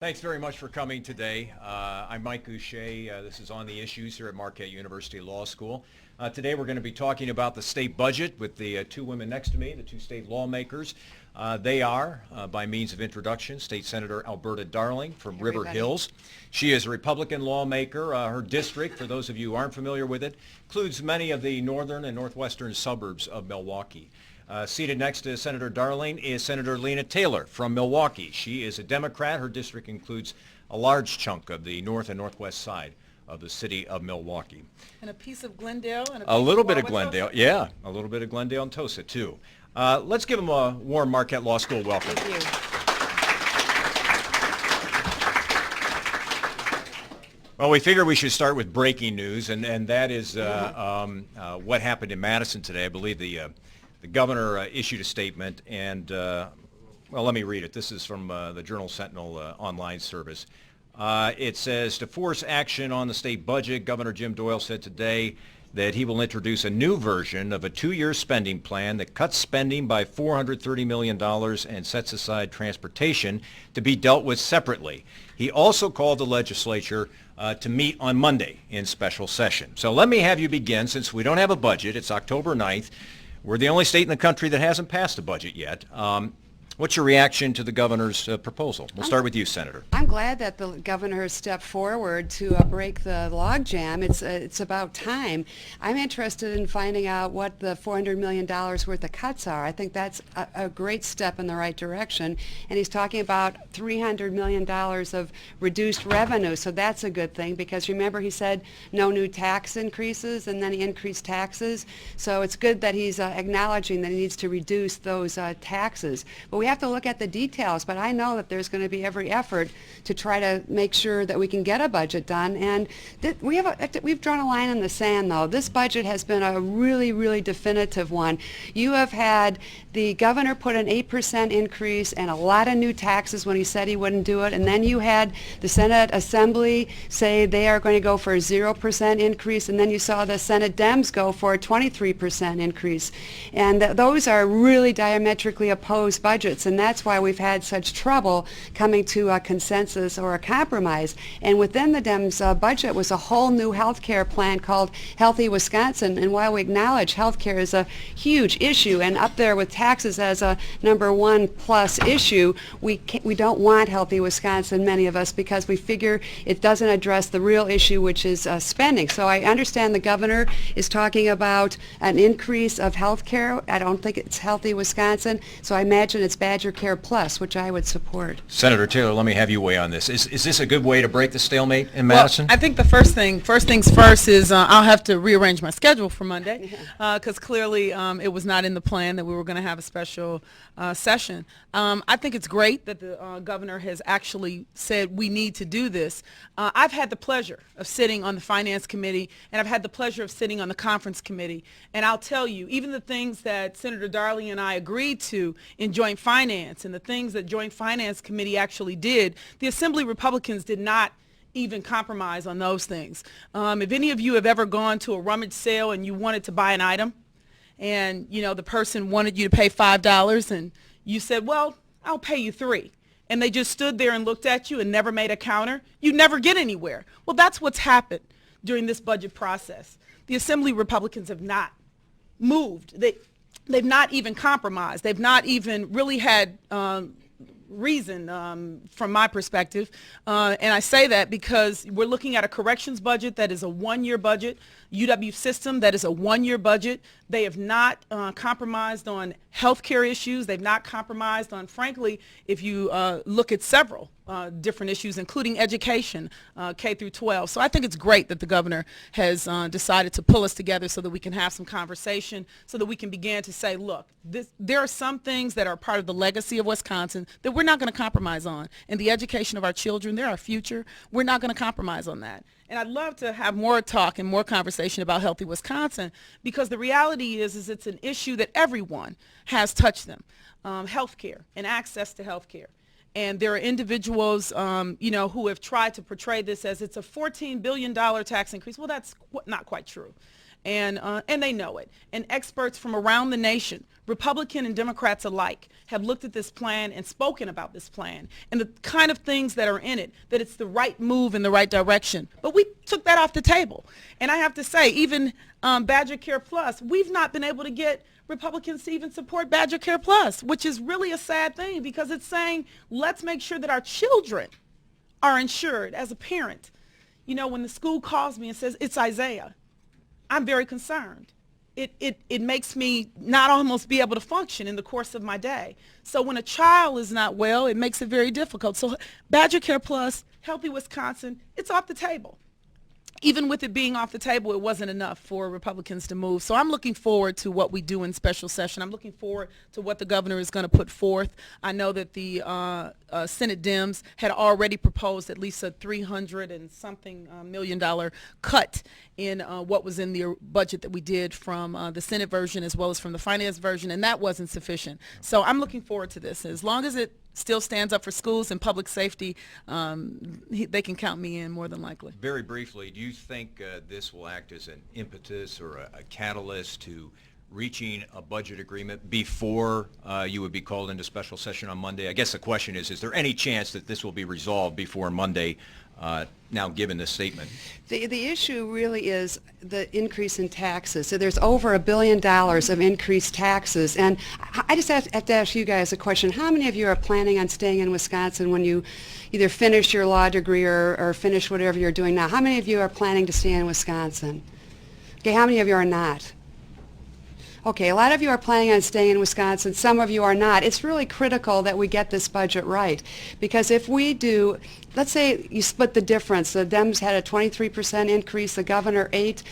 Thanks very much for coming today. I'm Mike Goucher. This is On the Issues here at Marquette University Law School. Today we're going to be talking about the state budget with the two women next to me, the two state lawmakers. They are, by means of introduction, State Senator Alberta Darling from River Hills. She is a Republican lawmaker. Her district, for those of you who aren't familiar with it, includes many of the northern and northwestern suburbs of Milwaukee. Seated next to Senator Darling is Senator Lena Taylor from Milwaukee. She is a Democrat. Her district includes a large chunk of the north and northwest side of the city of Milwaukee. And a piece of Glendale. And a little bit of Glendale, yeah, a little bit of Glendale and Tosa too. Let's give them a warm Marquette Law School welcome. Thank you. Well, we figured we should start with breaking news, and that is what happened in Madison today. I believe the governor issued a statement, and, well, let me read it. This is from the Journal-Sentinel online service. It says, to force action on the state budget, Governor Jim Doyle said today that he will introduce a new version of a two-year spending plan that cuts spending by $430 million and sets aside transportation to be dealt with separately. He also called the legislature to meet on Monday in special session. So let me have you begin, since we don't have a budget. It's October 9th. We're the only state in the country that hasn't passed a budget yet. What's your reaction to the governor's proposal? We'll start with you, Senator. I'm glad that the governor has stepped forward to break the logjam. It's about time. I'm interested in finding out what the $400 million worth of cuts are. I think that's a great step in the right direction. And he's talking about $300 million of reduced revenue, so that's a good thing, because remember he said no new tax increases, and then he increased taxes. So it's good that he's acknowledging that he needs to reduce those taxes. But we have to look at the details, but I know that there's going to be every effort to try to make sure that we can get a budget done. And we've drawn a line in the sand, though. This budget has been a really, really definitive one. You have had the governor put an 8% increase and a lot of new taxes when he said he wouldn't do it, and then you had the Senate Assembly say they are going to go for a 0% increase, and then you saw the Senate Dems go for a 23% increase. And those are really diametrically opposed budgets, and that's why we've had such trouble coming to a consensus or a compromise. And within the Dems' budget was a whole new health care plan called Healthy Wisconsin, and while we acknowledge health care is a huge issue and up there with taxes as a #1 plus issue, we don't want Healthy Wisconsin, many of us, because we figure it doesn't address the real issue, which is spending. So I understand the governor is talking about an increase of health care. I don't think it's Healthy Wisconsin, so I imagine it's Badger Care Plus, which I would support. Senator Taylor, let me have you weigh on this. Is this a good way to break the stalemate in Madison? Well, I think the first things first is I'll have to rearrange my schedule for Monday, because clearly it was not in the plan that we were going to have a special session. I think it's great that the governor has actually said we need to do this. I've had the pleasure of sitting on the Finance Committee, and I've had the pleasure of sitting on the Conference Committee, and I'll tell you, even the things that Senator Darling and I agreed to in Joint Finance and the things that Joint Finance Committee actually did, the Assembly Republicans did not even compromise on those things. If any of you have ever gone to a rummage sale and you wanted to buy an item, and the person wanted you to pay $5, and you said, well, I'll pay you $3, and they just stood there and looked at you and never made a counter, you never get anywhere. Well, that's what's happened during this budget process. The Assembly Republicans have not moved. They've not even compromised. They've not even really had reason from my perspective, and I say that because we're looking at a corrections budget that is a one-year budget, UW system that is a one-year budget. They have not compromised on health care issues. They've not compromised on, frankly, if you look at several different issues, including education, K through 12. So I think it's great that the governor has decided to pull us together so that we can have some conversation, so that we can begin to say, look, there are some things that are part of the legacy of Wisconsin that we're not going to compromise on. And the education of our children, they're our future. We're not going to compromise on that. And I'd love to have more talk and more conversation about Healthy Wisconsin, because the reality is it's an issue that everyone has touched them, health care and access to health care. And there are individuals, who have tried to portray this as it's a $14 billion tax increase. Well, that's not quite true. and they know it. And experts from around the nation, Republican and Democrats alike, have looked at this plan and spoken about this plan and the kind of things that are in it, that it's the right move in the right direction. But we took that off the table. And I have to say, even Badger Care Plus, we've not been able to get Republicans to even support Badger Care Plus, which is really a sad thing, because it's saying, let's make sure that our children are insured. As a parent, you know, when the school calls me and says, it's Isaiah, I'm very concerned. It makes me not almost be able to function in the course of my day. So when a child is not well, it makes it very difficult. So Badger Care Plus, Healthy Wisconsin, it's off the table. Even with it being off the table, it wasn't enough for Republicans to move. So I'm looking forward to what we do in special session. I'm looking forward to what the governor is going to put forth. I know that the Senate Dems had already proposed at least a $300 and something million cut in what was in the budget that we did from the Senate version as well as from the finance version, and that wasn't sufficient. So I'm looking forward to this. As long as it still stands up for schools and public safety, they can count me in more than likely. Very briefly, do you think this will act as an impetus or a catalyst to reaching a budget agreement before you would be called into special session on Monday? I guess the question is there any chance that this will be resolved before Monday, now given this statement? The issue really is the increase in taxes. So there's over $1 billion of increased taxes. And I just have to ask you guys a question. How many of you are planning on staying in Wisconsin when you either finish your law degree or finish whatever you're doing now? How many of you are planning to stay in Wisconsin? Okay, how many of you are not? Okay, a lot of you are planning on staying in Wisconsin. Some of you are not. It's really critical that we get this budget right, because if we do, let's say you split the difference. The Dems had a 23% increase, the governor 8.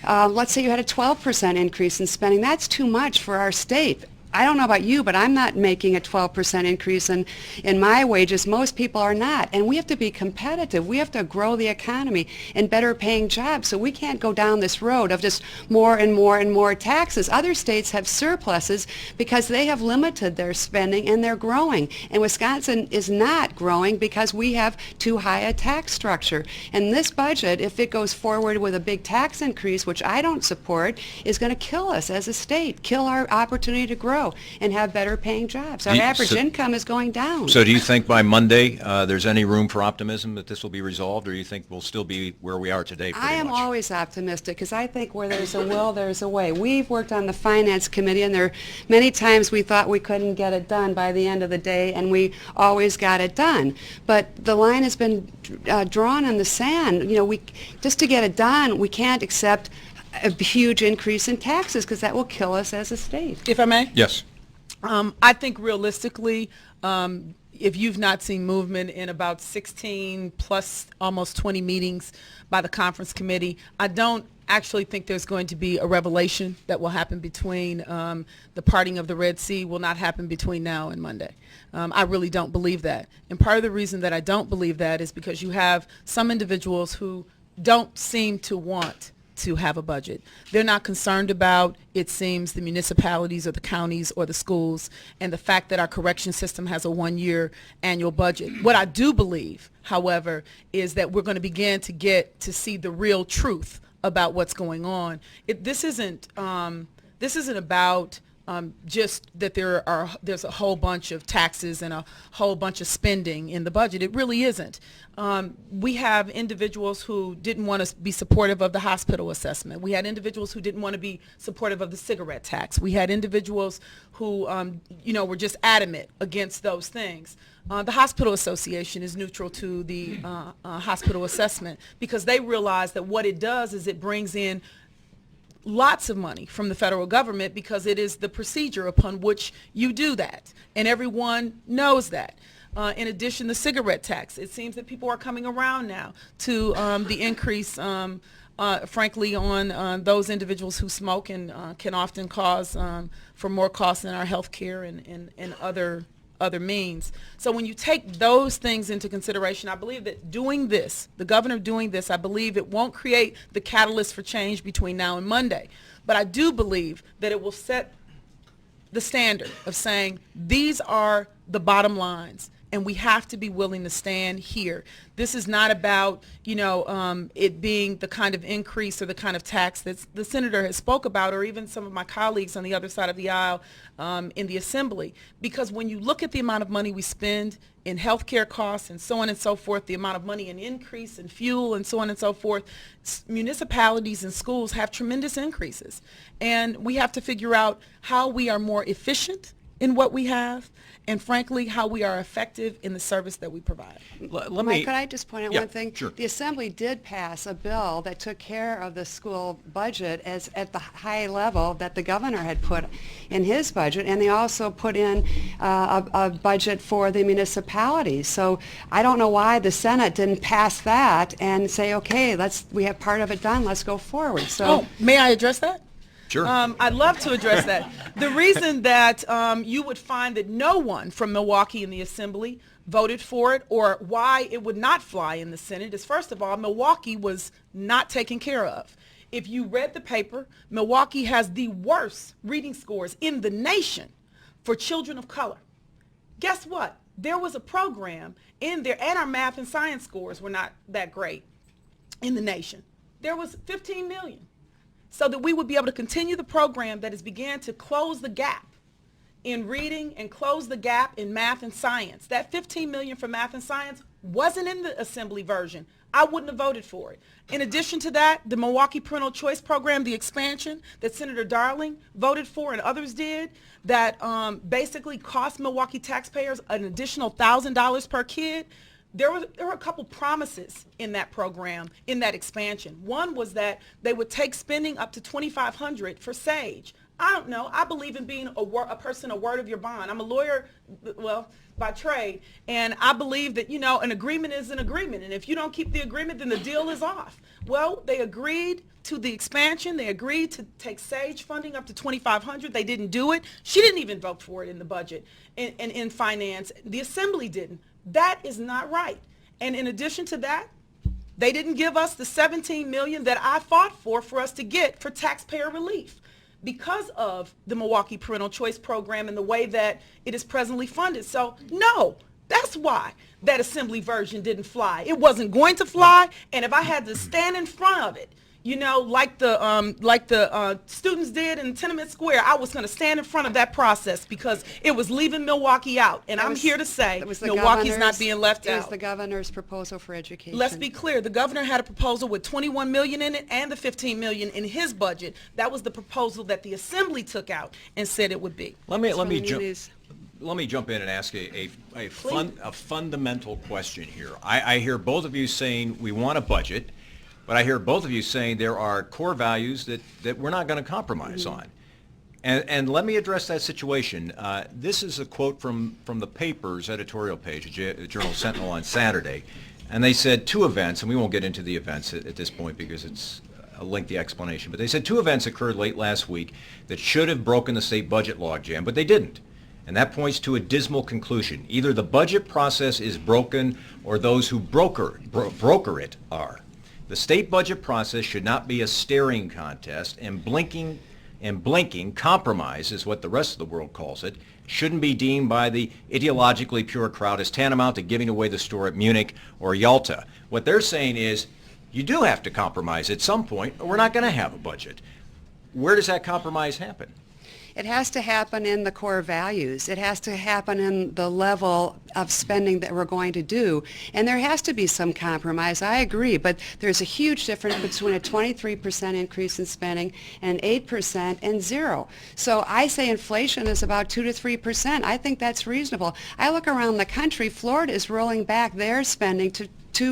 Let's say you had a 12% increase in spending. That's too much for our state. I don't know about you, but I'm not making a 12% increase in my wages. Most people are not. And we have to be competitive. We have to grow the economy and better paying jobs. So we can't go down this road of just more and more and more taxes. Other states have surpluses because they have limited their spending and they're growing. And Wisconsin is not growing because we have too high a tax structure. And this budget, if it goes forward with a big tax increase, which I don't support, is going to kill us as a state, kill our opportunity to grow and have better paying jobs. Our average income is going down. So do you think by Monday there's any room for optimism that this will be resolved, or do you think we'll still be where we are today pretty I am much? always optimistic, because I think where there's a will, there's a way. We've worked on the Finance Committee, and there many times we thought we couldn't get it done by the end of the day, and we always got it done. But the line has been drawn in the sand. You know, just to get it done, we can't accept a huge increase in taxes, because that will kill us as a state. If I may? Yes. I think realistically, if you've not seen movement in about 16 plus almost 20 meetings by the conference committee, I don't actually think there's going to be a revelation that will happen between the parting of the Red Sea will not happen between now and Monday. I really don't believe that. And part of the reason that I don't believe that is because you have some individuals who don't seem to want to have a budget. They're not concerned about, it seems, the municipalities or the counties or the schools and the fact that our correction system has a one-year annual budget. What I do believe, however, is that we're going to begin to get to see the real truth about what's going on. This isn't about just that there's a whole bunch of taxes and a whole bunch of spending in the budget. It really isn't. We have individuals who didn't want to be supportive of the hospital assessment. We had individuals who didn't want to be supportive of the cigarette tax. We had individuals who, were just adamant against those things. The Hospital Association is neutral to the hospital assessment because they realize that what it does is it brings in lots of money from the federal government because it is the procedure upon which you do that, and everyone knows that. In addition, the cigarette tax, it seems that people are coming around now to the increase, frankly, on those individuals who smoke and can often cause for more costs in our health care and other means. So when you take those things into consideration, I believe that doing this, the governor doing this, I believe it won't create the catalyst for change between now and Monday. But I do believe that it will set the standard of saying these are the bottom lines. and we have to be willing to stand here. This is not about, it being the kind of increase or the kind of tax that the senator has spoke about, or even some of my colleagues on the other side of the aisle in the assembly. Because when you look at the amount of money we spend in healthcare costs and so on and so forth, the amount of money in increase in fuel and so on and so forth, municipalities and schools have tremendous increases. And we have to figure out how we are more efficient in what we have, and frankly, how we are effective in the service that we provide. Mike, could I just point out Yeah, one thing? sure. The Assembly did pass a bill that took care of the school budget at the high level that the governor had put in his budget, and they also put in a budget for the municipalities. So I don't know why the Senate didn't pass that and say, okay, we have part of it done, let's go forward. So, May I address that? Sure. I'd love to address that. The reason that you would find that no one from Milwaukee in the Assembly voted for it, or why it would not fly in the Senate, is first of all, Milwaukee was not taken care of. If you read the paper, Milwaukee has the worst reading scores in the nation for children of color. Guess what? There was a program in there, and our math and science scores were not that great in the nation. There was $15 million. So that we would be able to continue the program that has began to close the gap in reading and close the gap in math and science. That $15 million for math and science wasn't in the Assembly version. I wouldn't have voted for it. In addition to that, the Milwaukee Parental Choice Program, the expansion that Senator Darling voted for and others did, that basically cost Milwaukee taxpayers an additional $1,000 per kid. There were a couple promises in that program, in that expansion. One was that they would take spending up to $2,500 for SAGE. I don't know. I believe in being a person, a word of your bond. I'm a lawyer, by trade, and I believe that, an agreement is an agreement, and if you don't keep the agreement, then the deal is off. Well, they agreed to the expansion. They agreed to take SAGE funding up to $2,500. They didn't do it. She didn't even vote for it in the budget and in finance. The Assembly didn't. That is not right. And in addition to that, they didn't give us the $17 million that I fought for us to get for taxpayer relief because of the Milwaukee Parental Choice Program and the way that it is presently funded. So no, that's why that Assembly version didn't fly. It wasn't going to fly, and if I had to stand in front of it, like the students did in Tenement Square, I was going to stand in front of that process because it was leaving Milwaukee out. And I'm here to say Milwaukee's not being left out. It was the governor's proposal for education. Let's be clear. The governor had a proposal with $21 million in it and the $15 million in his budget. That was the proposal that the Assembly took out and said it would be. Let me jump in and ask a fundamental question here. I hear both of you saying we want a budget, but I hear both of you saying there are core values that we're not going to compromise on. And let me address that situation. This is a quote from the paper's editorial page, the Journal Sentinel on Saturday. And they said two events, and we won't get into the events at this point because it's a lengthy explanation, but they said two events occurred late last week that should have broken the state budget logjam, but they didn't. And that points to a dismal conclusion. Either the budget process is broken or those who broker it are. The state budget process should not be a staring contest, and blinking compromise is what the rest of the world calls it, shouldn't be deemed by the ideologically pure crowd as tantamount to giving away the store at Munich or Yalta. What they're saying is you do have to compromise at some point or we're not going to have a budget. Where does that compromise happen? It has to happen in the core values. It has to happen in the level of spending that we're going to do. And there has to be some compromise, I agree, but there's a huge difference between a 23% increase in spending and 8% and zero. So I say inflation is about 2 to 3%. I think that's reasonable. I look around the country, Florida is rolling back their spending to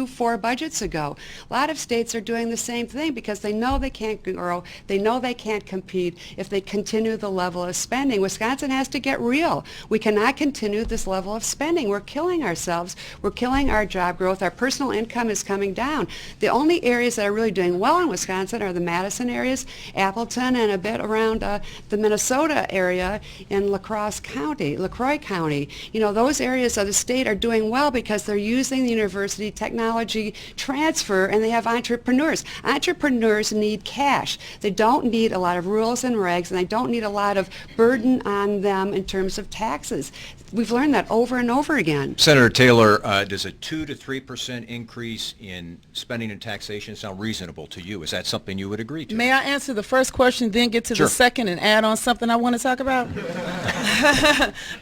4 budgets ago. A lot of states are doing the same thing because they know they can't grow, they know they can't compete if they continue the level of spending. Wisconsin has to get real. We cannot continue this level of spending. We're killing ourselves. We're killing our job growth. Our personal income is coming down. The only areas that are really doing well in Wisconsin are the Madison areas, Appleton, and a bit around the Minnesota area in LaCroix County. Those areas of the state are doing well because they're using the university technology technology transfer, and they have entrepreneurs. Entrepreneurs need cash. They don't need a lot of rules and regs, and they don't need a lot of burden on them in terms of taxes. We've learned that over and over again. Senator Taylor, does a 2 to 3% increase in spending and taxation sound reasonable to you? Is that something you would agree to? May I answer the first question, then get to Sure. the second and add on something I want to talk about?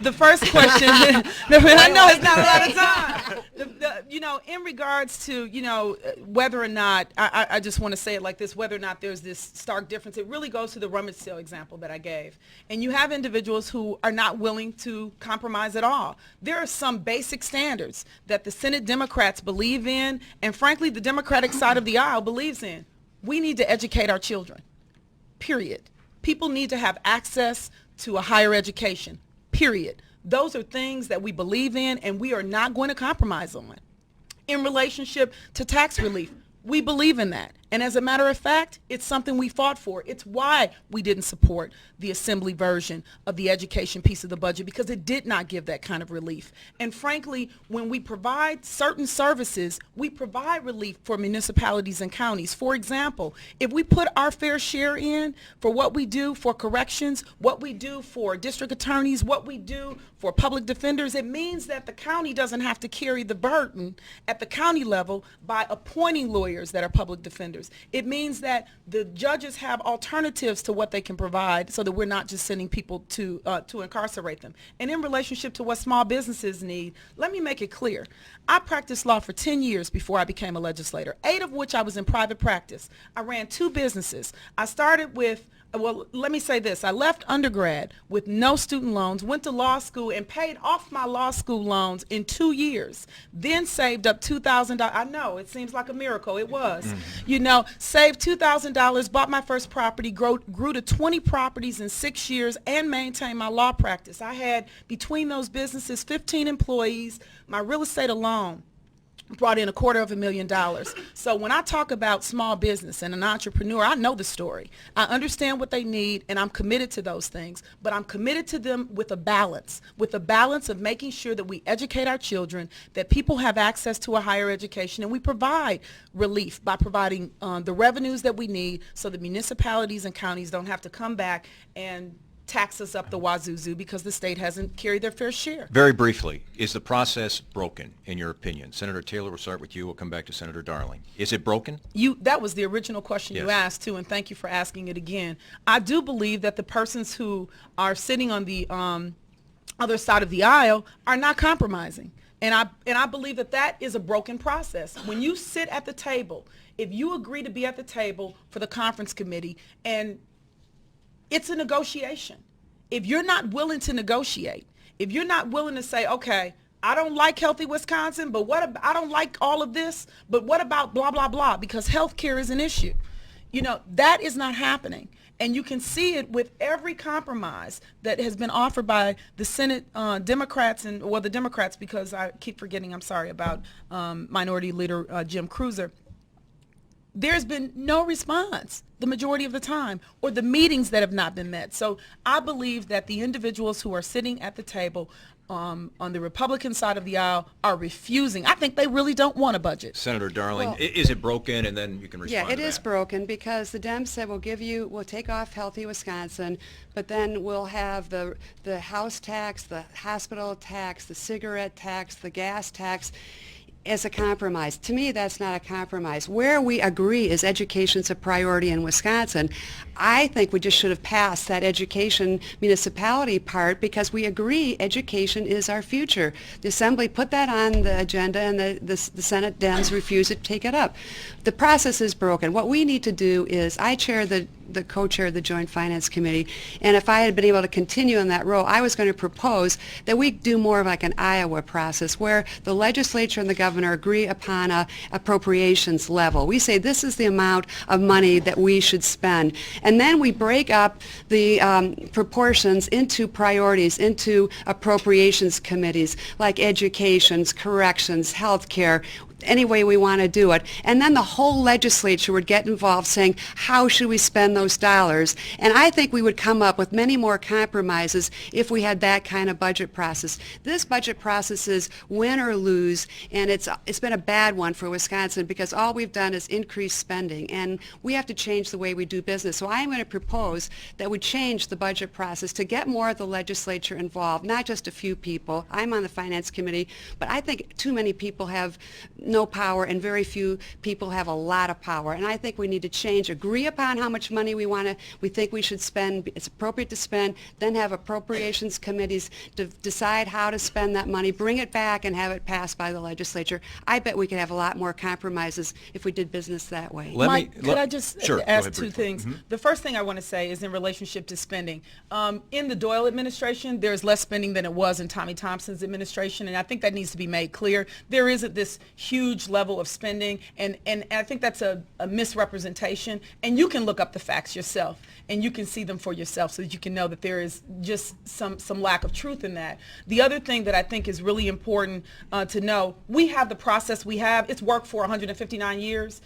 The first question, I know it's not a lot of time. In regards to, whether or not, I just want to say it like this, whether or not there's this stark difference, it really goes to the rummage sale example that I gave. And you have individuals who are not willing to compromise at all. There are some basic standards that the Senate Democrats believe in, and frankly, the Democratic side of the aisle believes in. We need to educate our children, period. People need to have access to a higher education, period. Those are things that we believe in, and we are not going to compromise on. In relationship to tax relief, we believe in that. And as a matter of fact, it's something we fought for. It's why we didn't support the Assembly version of the education piece of the budget, because it did not give that kind of relief. And frankly, when we provide certain services, we provide relief for municipalities and counties. For example, if we put our fair share in for what we do for corrections, what we do for district attorneys, what we do for public defenders, it means that the county doesn't have to carry the burden at the county level by appointing lawyers that are public defenders. It means that the judges have alternatives to what they can provide, so that we're not just sending people to incarcerate them. And in relationship to what small businesses need, let me make it clear. I practiced law for 10 years before I became a legislator, 8 of which I was in private practice. I ran 2 businesses. I started with, well, let me say this. I left undergrad with no student loans, went to law school, and paid off my law school loans in 2 years. Then saved up $2,000. I know, it seems like a miracle. It was. Saved $2,000, bought my first property, grew to 20 properties in 6 years, and maintained my law practice. I had, between those businesses, 15 employees. My real estate alone brought in $250,000. So when I talk about small business and an entrepreneur, I know the story. I understand what they need, and I'm committed to those things, but I'm committed to them with a balance of making sure that we educate our children, that people have access to a higher education, and we provide relief by providing the revenues that we need, so that municipalities and counties don't have to come back and tax us up the wazoo because the state hasn't carried their fair share. Very briefly, is the process broken, in your opinion? Senator Taylor, we'll start with you. We'll come back to Senator Darling. Is it broken? That was the original question Yes. you asked, too, and thank you for asking it again. I do believe that the persons who are sitting on the other side of the aisle are not compromising. And I believe that is a broken process. When you sit at the table, if you agree to be at the table for the conference committee, and it's a negotiation. If you're not willing to negotiate, if you're not willing to say, okay, I don't like Healthy Wisconsin, but I don't like all of this, but what about blah, blah, blah, because health care is an issue. That is not happening. And you can see it with every compromise that has been offered by the Senate Democrats, the Democrats, because I keep forgetting, I'm sorry, about Minority Leader Jim Cruiser. There's been no response the majority of the time, or the meetings that have not been met. So I believe that the individuals who are sitting at the table on the Republican side of the aisle are refusing. I think they really don't want a budget. Senator Darling, Well, is it broken? And then you can respond Yeah, to it is that. broken, because the Dems said we'll take off Healthy Wisconsin, but then we'll have the house tax, the hospital tax, the cigarette tax, the gas tax as a compromise. To me, that's not a compromise. Where we agree is education's a priority in Wisconsin. I think we just should have passed that education municipality part, because we agree education is our future. The Assembly put that on the agenda, and the Senate Dems refused to take it up. The process is broken. What we need to do is, I chair the co-chair of the Joint Finance Committee, and if I had been able to continue in that role, I was going to propose that we do more of like an Iowa process, where the legislature and the governor agree upon a appropriations level. We say this is the amount of money that we should spend, and then we break up the proportions into priorities, into appropriations committees like education, corrections, health care. any way we want to do it. And then the whole legislature would get involved saying, how should we spend those dollars? And I think we would come up with many more compromises if we had that kind of budget process. This budget process is win or lose, and it's been a bad one for Wisconsin because all we've done is increase spending, and we have to change the way we do business. So I'm going to propose that we change the budget process to get more of the legislature involved, not just a few people. I'm on the Finance Committee, but I think too many people have no power and very few people have a lot of power. And I think we need to change, agree upon how much money we think we should spend, it's appropriate to spend, then have appropriations committees to decide how to spend that money, bring it back and have it passed by the legislature. I bet we could have a lot more compromises if we did business that way. Mike, could I just Sure, go ask ahead, two briefly. things? The first thing I want to say is in relationship to spending. In the Doyle administration, there's less spending than it was in Tommy Thompson's administration, and I think that needs to be made clear. There isn't this huge level of spending, and I think that's a misrepresentation, and you can look up the facts yourself, and you can see them for yourself so that you can know that there is just some lack of truth in that. The other thing that I think is really important to know, we have the process we have. It's worked for 159 years.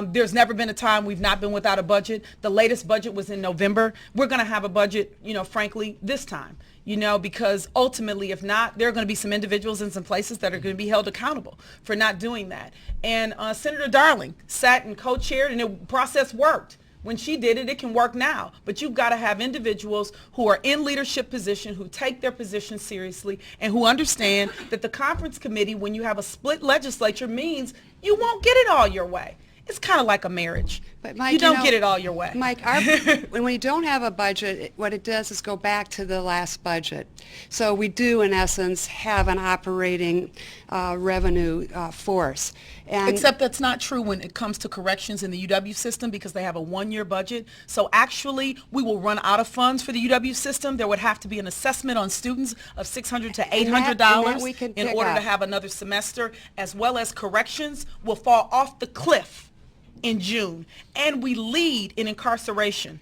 There's never been a time we've not been without a budget. The latest budget was in November. We're going to have a budget, frankly, this time. Because ultimately, if not, there are going to be some individuals in some places that are going to be held accountable for not doing that. And Senator Darling sat and co-chaired, and the process worked. When she did it, it can work now. But you've got to have individuals who are in leadership position, who take their position seriously, and who understand that the conference committee, when you have a split legislature, means you won't get it all your way. It's kind of like a marriage. But Mike, you don't get it all your way. Mike, when we don't have a budget, what it does is go back to the last budget. So we do, in essence, have an operating revenue force. And Except that's not true when it comes to corrections in the UW system because they have a one-year budget. So actually, we will run out of funds for the UW system. There would have to be an assessment on students of $600 to $800 in order to have another semester, as well as corrections will fall off the cliff in June. And we lead in incarceration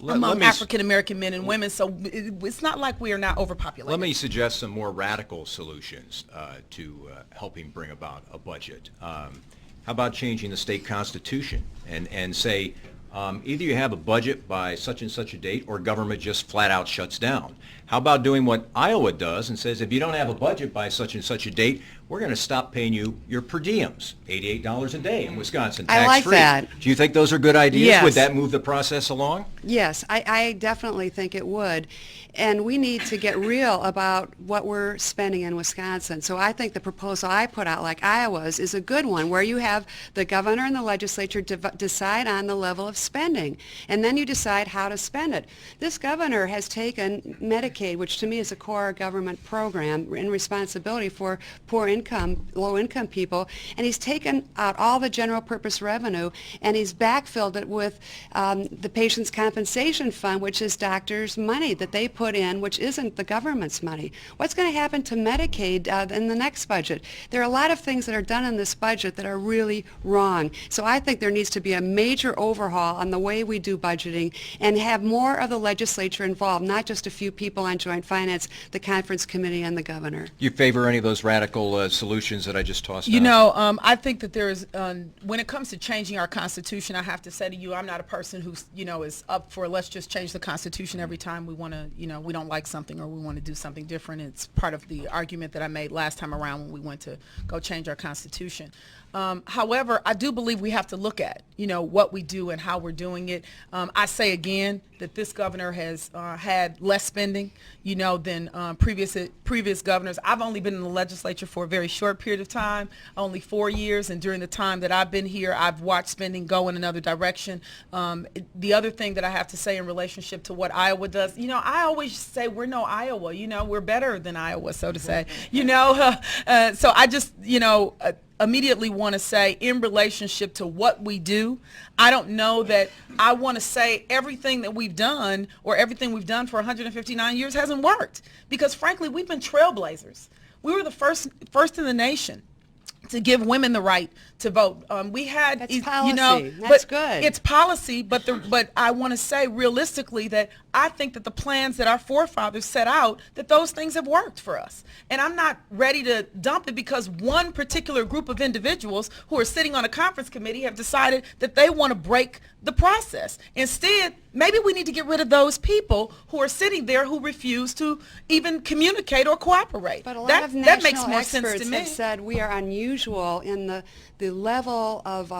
among African-American men and women, so it's not like we are not overpopulated. Let me suggest some more radical solutions to helping bring about a budget. How about changing the state constitution and say either you have a budget by such and such a date or government just flat out shuts down? How about doing what Iowa does and says if you don't have a budget by such and such a date, we're going to stop paying you your per diems, $88 a day in Wisconsin, tax-free. I like that. Do you think those are good ideas? Yes. Would that move the process along? Yes, I definitely think it would. And we need to get real about what we're spending in Wisconsin. So I think the proposal I put out, like Iowa's, is a good one, where you have the governor and the legislature decide on the level of spending, and then you decide how to spend it. This governor has taken Medicaid, which to me is a core government program in responsibility for poor income, low income people, and he's taken out all the general purpose revenue, and he's backfilled it with the Patients Compensation Fund, which is doctors' money that they put in, which isn't the government's money. What's going to happen to Medicaid in the next budget? There are a lot of things that are done in this budget that are really wrong. So I think there needs to be a major overhaul on the way we do budgeting and have more of the legislature involved, not just a few people on Joint Finance, the Conference Committee, and the governor. Do you favor any of those radical solutions that I just tossed out? I think that there is, when it comes to changing our Constitution, I have to say to you, I'm not a person who, is up for let's just change the Constitution every time we want to, we don't like something or we want to do something different. It's part of the argument that I made last time around when we went to go change our Constitution. However, I do believe we have to look at, what we do and how we're doing it. I say again that this governor has had less spending, than previous governors. I've only been in the legislature for a very short period of time, only 4 years, and during the time that I've been here, I've watched spending go in another direction. The other thing that I have to say in relationship to what Iowa does, I always say we're no Iowa, we're better than Iowa, so to say, so I just, immediately want to say in relationship to what we do, I don't know that I want to say everything that we've done or everything we've done for 159 years hasn't worked, because frankly we've been trailblazers. We were the first in the nation to give women the right to vote. We had, That's you policy. know, That's but good. It's policy, but I want to say realistically that I think that the plans that our forefathers set out, that those things have worked for us. And I'm not ready to dump it because one particular group of individuals who are sitting on a conference committee have decided that they want to break the process. Instead, maybe we need to get rid of those people who are sitting there who refuse to even communicate or cooperate. But a lot that, of that makes national more sense experts to me. have said we are unusual in the level of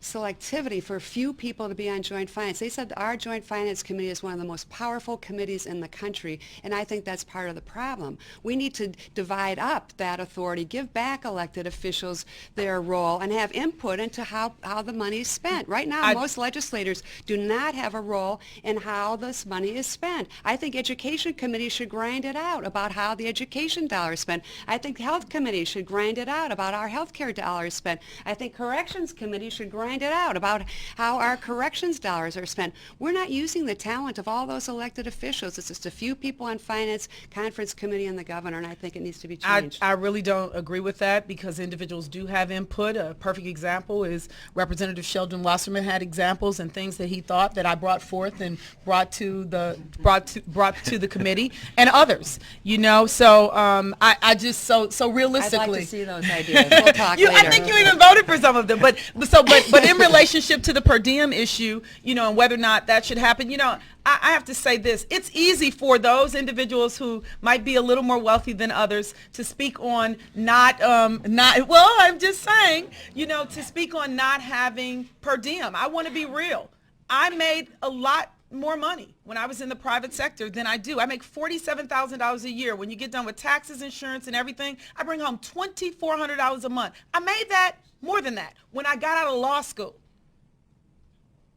selectivity for few people to be on joint finance. They said our joint finance committee is one of the most powerful committees in the country, and I think that's part of the problem. We need to divide up that authority, give back elected officials their role, and have input into how the money is spent. Right now, most legislators do not have a role in how this money is spent. I think education committees should grind it out about how the education dollars spent. I think health committees should grind it out about our health care dollars spent. I think corrections committee should grind it out about how our corrections dollars are spent. We're not using the talent of all those elected officials. It's just a few people on finance, conference committee, and the governor, and I think it needs to be changed. I really don't agree with that because individuals do have input. A perfect example is Representative Sheldon Wasserman had examples and things that he thought that I brought forth and brought to the committee and others. You know, so I just so realistically. I'd like to see those ideas. We'll talk later. I think you even voted for some of them, but in relationship to the per diem issue, you know, and whether or not that should happen, you know, I have to say this. It's easy for those individuals who might be a little more wealthy than others to speak on I'm just saying, you know, to speak on not having per diem. I want to be real. I made a lot more money when I was in the private sector than I do. I make $47,000 a year. When you get done with taxes, insurance, and everything, I bring home $2,400 a month. I made that more than that when I got out of law school.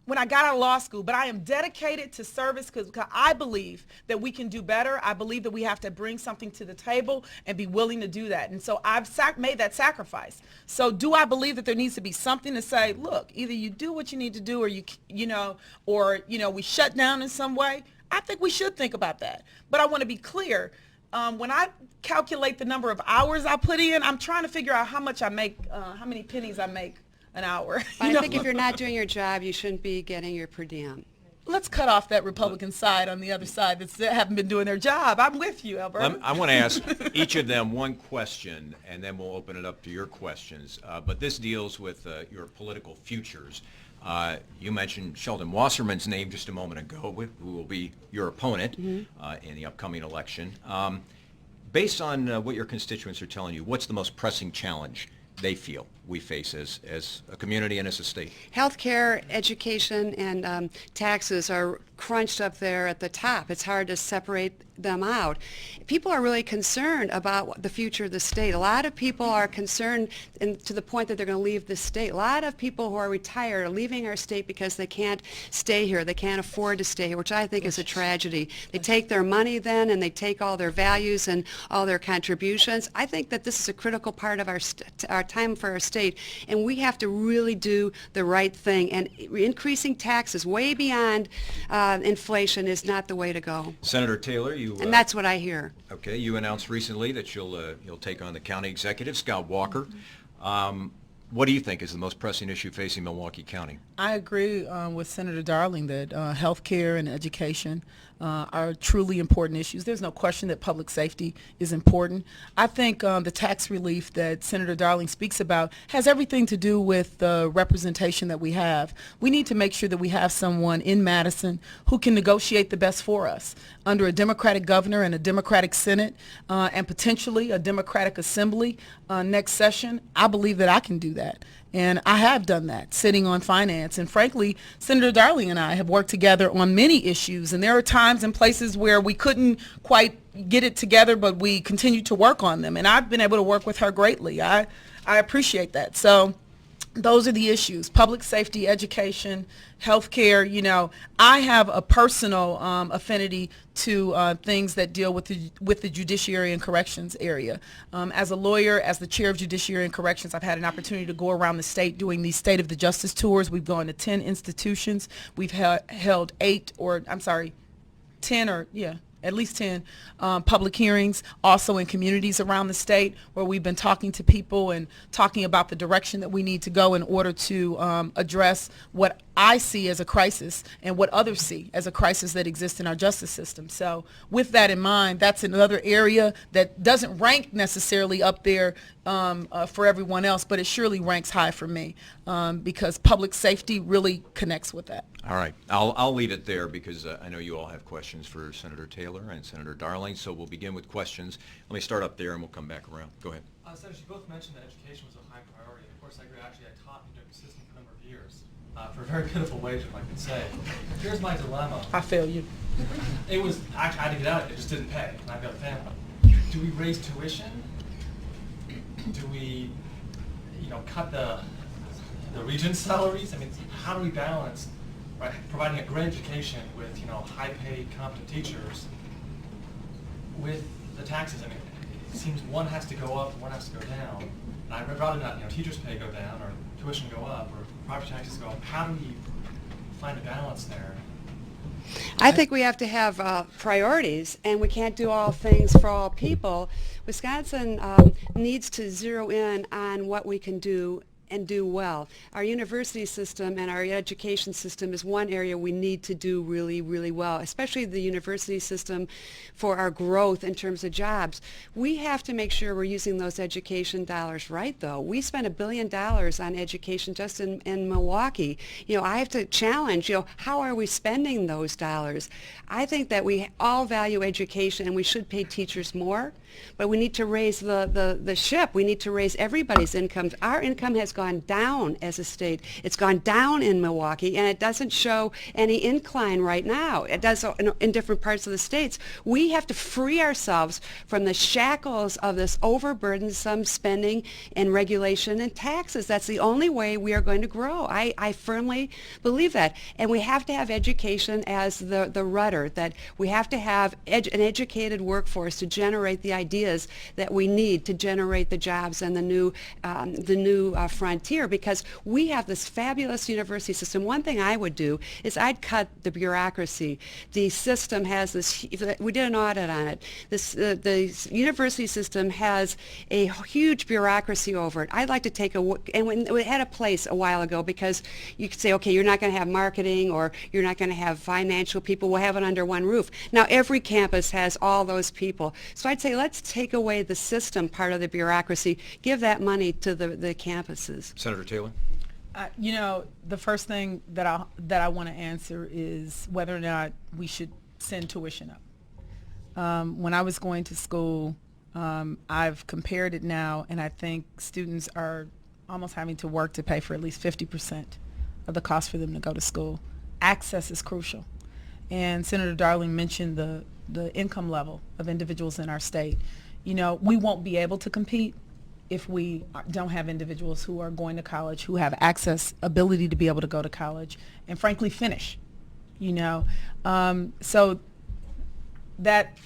But I am dedicated to service because I believe that we can do better. I believe that we have to bring something to the table and be willing to do that. And so I've made that sacrifice. So do I believe that there needs to be something to say, look, either you do what you need to do or we shut down in some way? I think we should think about that. But I want to be clear. When I calculate the number of hours I put in, I'm trying to figure out how much I make, how many pennies I make an hour. I think if you're not doing your job, you shouldn't be getting your per diem. Let's cut off that Republican side on the other side that haven't been doing their job. I'm with you, Alberta. I want to ask each of them one question, and then we'll open it up to your questions. But this deals with your political futures. You mentioned Sheldon Wasserman's name just a moment ago, who will be your opponent in the upcoming election. Based on what your constituents are telling you, what's the most pressing challenge they feel we face as a community and as a state? Healthcare, education, and taxes are crunched up there at the top. It's hard to separate them out. People are really concerned about the future of the state. A lot of people are concerned to the point that they're going to leave the state. A lot of people who are retired are leaving our state because they can't stay here. They can't afford to stay here, which I think is a tragedy. They take their money then and they take all their values and all their contributions. I think that this is a critical part of our time for our state, and we have to really do the right thing. And increasing taxes way beyond inflation is not the way to go. Senator Taylor, and that's what I hear. Okay, you announced recently that you'll take on the county executive, Scott Walker. What do you think is the most pressing issue facing Milwaukee County? I agree with Senator Darling that health care and education are truly important issues. There's no question that public safety is important. I think the tax relief that Senator Darling speaks about has everything to do with the representation that we have. We need to make sure that we have someone in Madison who can negotiate the best for us. Under a Democratic governor and a Democratic Senate and potentially a Democratic Assembly next session, I believe that I can do that. And I have done that, sitting on finance. And frankly, Senator Darling and I have worked together on many issues. And there are times and places where we couldn't quite get it together, but we continued to work on them. And I've been able to work with her greatly. I appreciate that. So those are the issues: public safety, education, healthcare. You know, I have a personal affinity to things that deal with the judiciary and corrections area. As a lawyer, as the chair of judiciary and corrections, I've had an opportunity to go around the state doing these State of the Justice tours. We've gone to 10 institutions. We've held 10 at least 10 public hearings, also in communities around the state where we've been talking to people and talking about the direction that we need to go in order to address what I see as a crisis and what others see as a crisis that exists in our justice system. So with that in mind, that's another area that doesn't rank necessarily up there for everyone else, but it surely ranks high for me because public safety really connects with that. All right. I'll leave it there because I know you all have questions for Senator Taylor and Senator Darling, so we'll begin with questions. Let me start up there and we'll come back around. Go ahead. Senator, you both mentioned that education was a high priority. Of course, I agree. Actually, I taught in the system for a number of years for a very pitiful wage, if I could say. Here's my dilemma. I feel you. It was, actually, I had to get out of it. It just didn't pay, and I've got a family. Do we raise tuition? Do we, cut the regents' salaries? I mean, how do we balance providing a great education with, high-paid, competent teachers with the taxes? I mean, it seems one has to go up and one has to go down. And I'd rather not, teachers' pay go down or tuition go up or property taxes go up. How do we find a balance there? I think we have to have priorities, and we can't do all things for all people. Wisconsin needs to zero in on what we can do and do well. Our university system and our education system is one area we need to do really, really well, especially the university system for our growth in terms of jobs. We have to make sure we're using those education dollars right, though. We spend $1 billion on education just in Milwaukee. I have to challenge, how are we spending those dollars? I think that we all value education and we should pay teachers more, but we need to raise the ship. We need to raise everybody's incomes. Our income has gone down as a state. It's gone down in Milwaukee, and it doesn't show any incline right now. It does in different parts of the states. We have to free ourselves from the shackles of this overburdensome spending and regulation and taxes. That's the only way we are going to grow. I firmly believe that. And we have to have education as the rudder, that we have to have an educated workforce to generate the ideas that we need to generate the jobs and the new frontier, because we have this fabulous university system. One thing I would do is I'd cut the bureaucracy. The system has this, we did an audit on it. The university system has a huge bureaucracy over it. I'd like to take and we had a place a while ago because you could say, okay, you're not going to have marketing or you're not going to have financial people. We'll have it under one roof. Now every campus has all those people. So I'd say let's take away the system part of the bureaucracy, give that money to the campuses. Senator Taylor? The first thing that I want to answer is whether or not we should send tuition up. When I was going to school, I've compared it now, and I think students are almost having to work to pay for at least 50% of the cost for them to go to school. Access is crucial. And Senator Darling mentioned the income level of individuals in our state. We won't be able to compete if we don't have individuals who are going to college, who have ability to be able to go to college, and frankly finish. So that,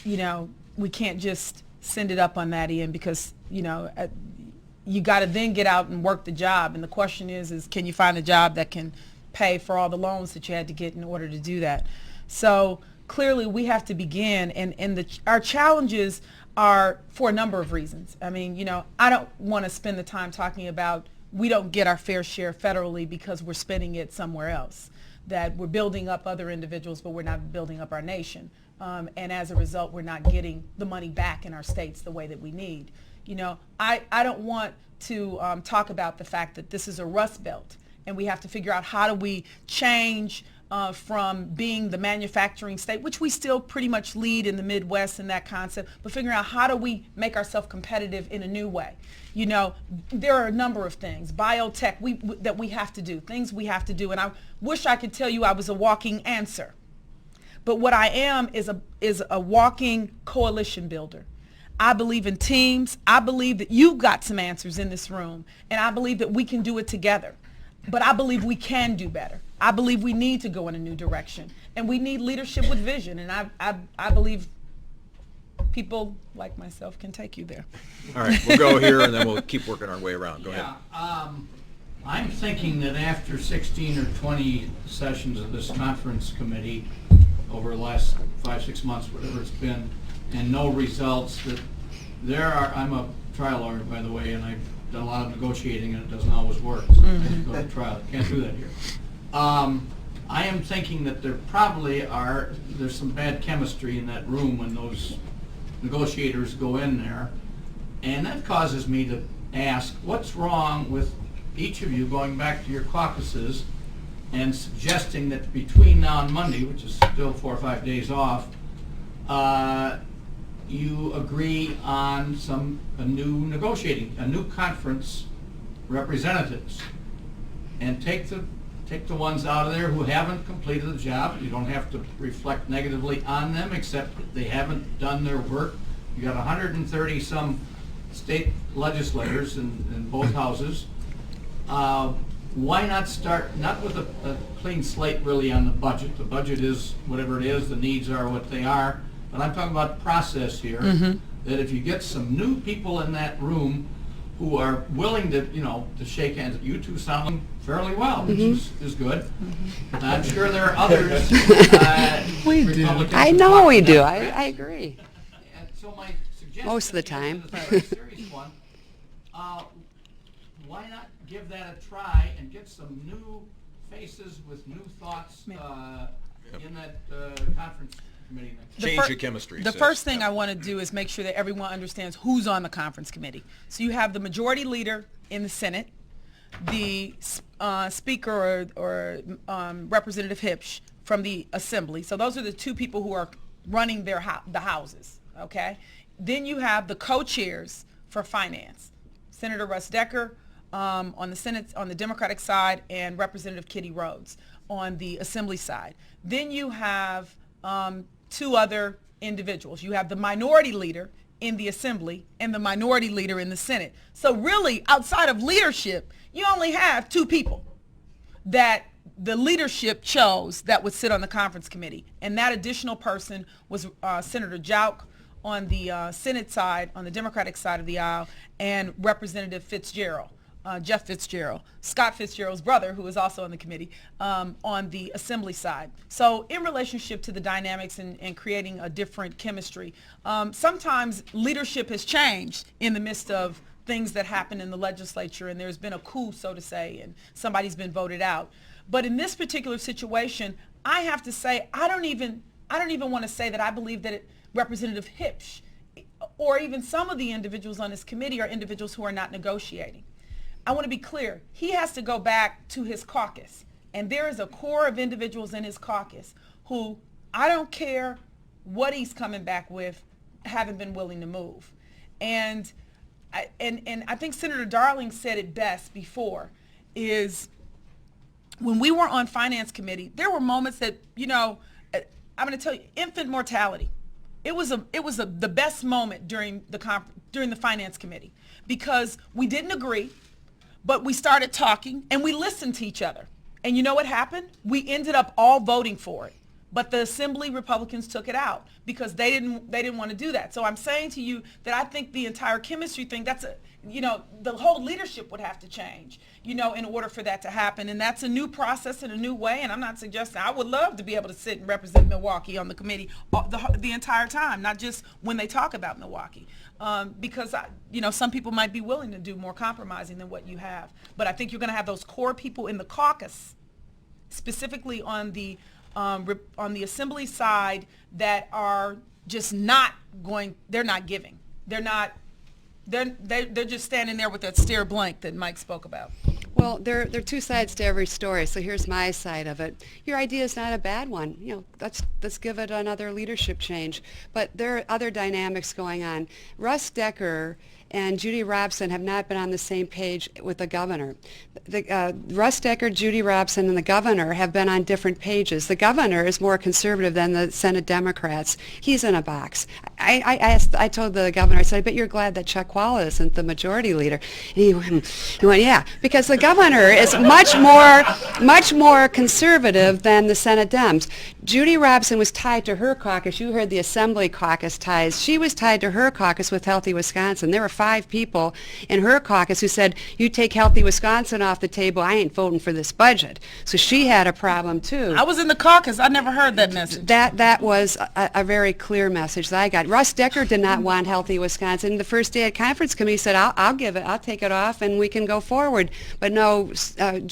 we can't just send it up on that end because, you got to then get out and work the job. And the question is can you find a job that can pay for all the loans that you had to get in order to do that? So clearly we have to begin, and our challenges are for a number of reasons. I mean, I don't want to spend the time talking about we don't get our fair share federally because we're spending it somewhere else, that we're building up other individuals, but we're not building up our nation. And as a result, we're not getting the money back in our states the way that we need. I don't want to talk about the fact that this is a rust belt, and we have to figure out how do we change from being the manufacturing state, which we still pretty much lead in the Midwest in that concept, but figuring out how do we make ourselves competitive in a new way. There are a number of things, biotech that we have to do, things we have to do, and I wish I could tell you I was a walking answer. But what I am is a walking coalition builder. I believe in teams. I believe that you've got some answers in this room, and I believe that we can do it together. But I believe we can do better. I believe we need to go in a new direction, and we need leadership with vision, and I believe people like myself can take you there. All right, we'll go here, and then we'll keep working our way around. Go ahead. I'm thinking that after 16 or 20 sessions of this conference committee, over the last 5-6 months, whatever it's been, and no results, that I'm a trial lawyer, by the way, and I've done a lot of negotiating, and it doesn't always work. So I go to trial. Can't do that here. I am thinking that there's some bad chemistry in that room when those negotiators go in there, and that causes me to ask, what's wrong with each of you going back to your caucuses and suggesting that between now and Monday, which is still 4 or 5 days off, you agree on a new conference representatives, and take the ones out of there who haven't completed the job. You don't have to reflect negatively on them, except that they haven't done their work. You got 130 some state legislators in both houses. Why not start, not with a clean slate really on the budget. The budget is whatever it is, the needs are what they are, but I'm talking about process here, that if you get some new people in that room who are willing to, to shake hands, you two sound fairly well, which is good. I'm sure there are others, We do. Republicans I who know talk we to do. that I effect. agree. And so my suggestion Most of the is, time. this is a very serious one. Why not give that a try and get some new faces with new thoughts in that conference committee next week? Change the chemistry. The sis. first thing I want to do is make sure that everyone understands who's on the conference committee. So you have the majority leader in the Senate, the Speaker or Representative Hipsch from the Assembly. So those are the two people who are running the houses, okay? Then you have the co-chairs for finance, Senator Russ Decker on the Senate, on the Democratic side, and Representative Kitty Rhodes on the Assembly side. Then you have two other individuals. You have the minority leader in the Assembly and the minority leader in the Senate. So really, outside of leadership, you only have two people that the leadership chose that would sit on the conference committee. And that additional person was Senator Jauch on the Senate side, on the Democratic side of the aisle, and Representative Fitzgerald. Jeff Fitzgerald, Scott Fitzgerald's brother, who is also on the committee, on the Assembly side. So in relationship to the dynamics and creating a different chemistry, sometimes leadership has changed in the midst of things that happen in the legislature, and there's been a coup, so to say, and somebody's been voted out. But in this particular situation, I have to say, I don't even want to say that I believe that Representative Hipsch or even some of the individuals on this committee are individuals who are not negotiating. I want to be clear. He has to go back to his caucus. And there is a core of individuals in his caucus who, I don't care what he's coming back with, haven't been willing to move. And I think Senator Darling said it best before, is when we were on Finance Committee, there were moments that, I'm going to tell you, infant mortality. It was the best moment during the Finance Committee, because we didn't agree. But we started talking and we listened to each other. And you know what happened? We ended up all voting for it. But the Assembly Republicans took it out because they didn't want to do that. So I'm saying to you that I think the entire chemistry thing, the whole leadership would have to change, in order for that to happen. And that's a new process and a new way. And I'm not suggesting, I would love to be able to sit and represent Milwaukee on the committee the entire time, not just when they talk about Milwaukee. Because, some people might be willing to do more compromising than what you have. But I think you're going to have those core people in the caucus, specifically on the Assembly side, that are just not going, they're not giving. They're just standing there with that stare blank that Mike spoke about. Well, there are two sides to every story, so here's my side of it. Your idea is not a bad one. Let's give it another leadership change. But there are other dynamics going on. Russ Decker and Judy Robson have not been on the same page with the governor. Russ Decker, Judy Robson, and the governor have been on different pages. The governor is more conservative than the Senate Democrats. He's in a box. I told the governor, I said, I bet you're glad that Chuck Walla isn't the majority leader. And he went, yeah, because the governor is much more much more conservative than the Senate Dems. Judy Robson was tied to her caucus. You heard the Assembly caucus ties. She was tied to her caucus with Healthy Wisconsin. There were 5 people in her caucus who said, you take Healthy Wisconsin off the table, I ain't voting for this budget. So she had a problem too. I was in the caucus. I never heard that message. That was a very clear message that I got. Russ Decker did not want Healthy Wisconsin. The first day at conference committee said, I'll give it, I'll take it off and we can go forward. But no,